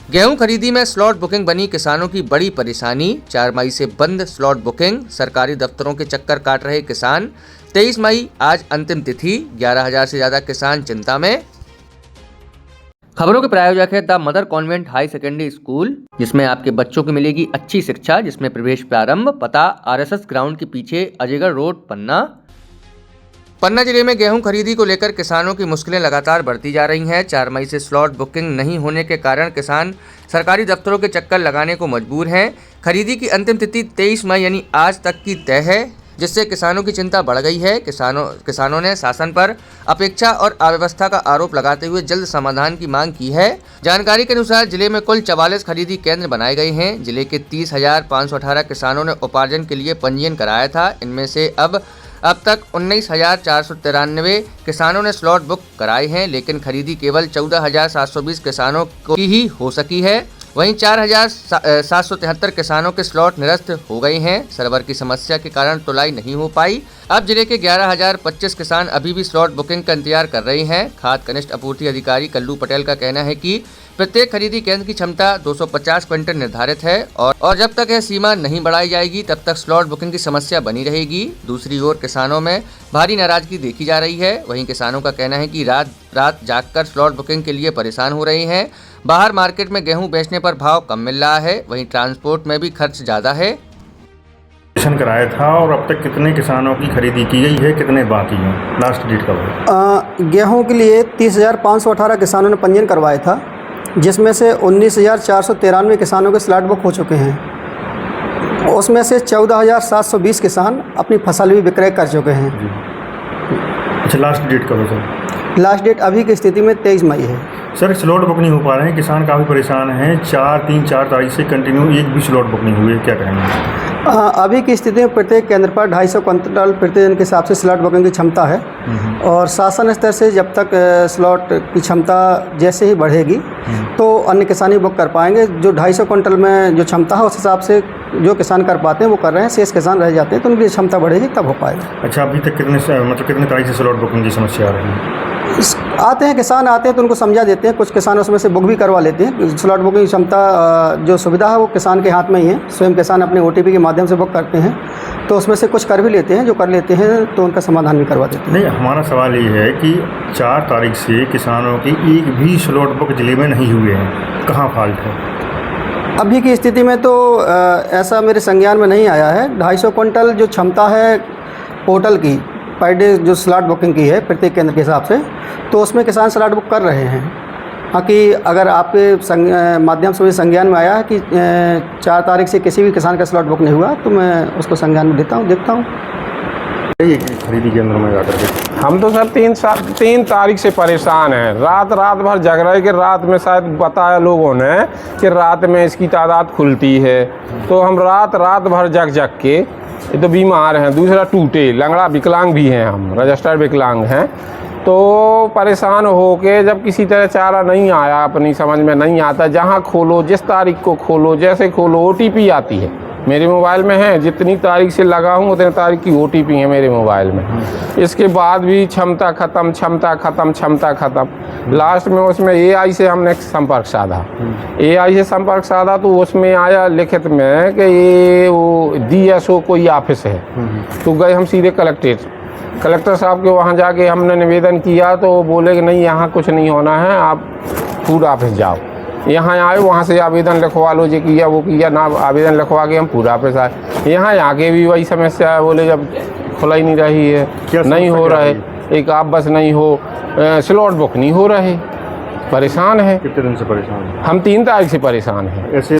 गेहूं खरीदी में स्लॉट बुकिंग बनी किसानों की बड़ी परेशानी। 4 मई से बंद स्लॉट बुकिंग, सरकारी दफ्तरों के चक्कर काट रहे किसान। 23 मई आज अंतिम तिथि, 11,000 से ज्यादा किसान चिंता में। खबरों के प्रायोजक है the mother convent high secondary school, जिसमें आपके बच्चों को मिलेगी अच्छी शिक्षा, जिसमें प्रवेश प्रारंभ। पता RSS ग्राउंड के पीछे, अजयगढ़ रोड, पन्ना जिले में गेहूं खरीदी को लेकर किसानों की मुश्किलें लगातार बढ़ती जा रही हैं। 4 मई से स्लॉट बुकिंग नहीं होने के कारण किसान सरकारी दफ्तरों के चक्कर लगाने को मजबूर हैं। खरीदी की अंतिम तिथि 23 मई यानी आज तक की तय है, जिससे किसानों की चिंता बढ़ गई है। किसानों ने शासन पर अपेक्षा और अव्यवस्था का आरोप लगाते हुए जल्द समाधान की मांग की है। जानकारी के अनुसार जिले में कुल 44 खरीदी केंद्र बनाए गए हैं। जिले के 30,518 किसानों ने उपार्जन के लिए पंजीयन कराया था। इनमें से अब तक 19,493 किसानों ने स्लॉट बुक कराए हैं, लेकिन खरीदी केवल 14,720 किसानों की ही हो सकी है। वहीं 4,773 किसानों के स्लॉट निरस्त हो गए हैं। सर्वर की समस्या के कारण तुलाई नहीं हो पाई। अब जिले के 11,025 किसान अभी भी स्लॉट बुकिंग का इंतजार कर रहे हैं। खाद्य कनिष्ठ आपूर्ति अधिकारी कल्लू पटेल का कहना है कि प्रत्येक खरीदी केंद्र की क्षमता 250 क्विंटल निर्धारित है और जब तक यह सीमा नहीं बढ़ाई जाएगी तब तक स्लॉट बुकिंग की समस्या बनी रहेगी। दूसरी ओर किसानों में भारी नाराजगी देखी जा रही है। वहीं किसानों का कहना है कि रात जागकर स्लॉट बुकिंग के लिए परेशान हो रहे हैं। बाहर मार्केट में गेहूं बेचने पर भाव कम मिल रहा है, वहीं ट्रांसपोर्ट में भी खर्च ज़्यादा है। कराया था और अब तक कितने किसानों की खरीदी की गई है, कितने बाकी हैं, लास्ट डेट कब है? गेहूं के लिए 30,518 किसानों ने पंजीयन करवाया था, जिसमें से 19,493 किसानों के स्लॉट बुक हो चुके हैं। उसमें से 14,720 किसान अपनी फसल भी विक्रय कर चुके हैं। अच्छा, लास्ट डेट कब है सर? लास्ट डेट अभी की स्थिति में 23 मई है। सर, स्लॉट बुक नहीं हो पा रहे हैं, किसान काफ़ी परेशान हैं। 4 तारीख से कंटिन्यू एक भी स्लॉट बुक नहीं हुए, क्या कहेंगे? अभी की स्थिति में प्रत्येक केंद्र पर 250 क्विंटल प्रतिदिन के हिसाब से स्लॉट बुकिंग की क्षमता है और शासन स्तर से जब तक स्लॉट की क्षमता जैसे ही बढ़ेगी तो अन्य किसान ही बुक कर पाएंगे। जो 250 क्विंटल में जो क्षमता है उस हिसाब से जो किसान कर पाते हैं वो कर रहे हैं, शेष किसान रह जाते हैं, तो उनकी क्षमता बढ़ेगी तब हो पाएगा। अच्छा, अभी तक कितने तारीख से स्लॉट बुकिंग की समस्या आ रही है? आते हैं किसान आते हैं तो उनको समझा देते हैं। कुछ किसान उसमें से बुक भी करवा लेते हैं। स्लॉट बुकिंग की क्षमता जो सुविधा है वो किसान के हाथ में ही है। स्वयं किसान अपने OTP के माध्यम से बुक करते हैं, तो उसमें से कुछ कर भी लेते हैं। जो कर लेते हैं तो उनका समाधान भी करवा देते हैं। नहीं, हमारा सवाल ये है कि 4 तारीख से किसानों की एक भी स्लॉट बुक जिले में नहीं हुए हैं, कहाँ फॉल्ट है? अभी की स्थिति में तो ऐसा मेरे संज्ञान में नहीं आया है। 250 क्विंटल जो क्षमता है पोर्टल की पर डे जो स्लॉट बुकिंग की है प्रत्येक केंद्र के हिसाब से, तो उसमें किसान स्लॉट बुक कर रहे हैं। बाकी अगर आपके माध्यम से मुझे संज्ञान में आया है कि 4 तारीख से किसी भी किसान का स्लॉट बुक नहीं हुआ, तो मैं उसको संज्ञान में देखता हूँ। खरीदी केंद्र में जाकर के हम तो सर 3 तारीख से परेशान हैं। रात भर जग रहे कि रात में शायद बताया लोगों ने कि रात में इसकी तादाद खुलती है, तो हम रात भर जग के, ये तो बीमार हैं, दूसरा टूटे लंगड़ा विकलांग भी हैं, हम रजिस्टर्ड विकलांग हैं, तो परेशान हो के जब किसी तरह चारा नहीं आया, अपनी समझ में नहीं आता, जहाँ खोलो जिस तारीख को खोलो जैसे खोलो OTP आती है मेरे मोबाइल में है। जितनी तारीख से लगा हूँ उतनी तारीख की OTP है मेरे मोबाइल में। इसके बाद भी क्षमता ख़त्म। लास्ट में उसमें AI से हमने संपर्क साधा तो उसमें आया लिखित में कि ये वो DSO कोई ऑफिस है। तो गए हम सीधे कलेक्टर साहब के वहाँ जाके हमने निवेदन किया, तो बोले कि नहीं, यहाँ कुछ नहीं होना है, आप फूड ऑफिस जाओ। यहाँ आए, वहाँ से आवेदन लिखवा लो, जो किया वो किया ना, आवेदन लिखवा के हम फूड ऑफिस आए। यहाँ आगे भी वही समस्या है, बोले जब खुला ही नहीं रही है, नहीं हो रहा है, एक आप बस नहीं हो, स्लॉट बुक नहीं हो रहे, परेशान है। कितने दिन से परेशान हैं? हम 3 तारीख से परेशान हैं। ऐसे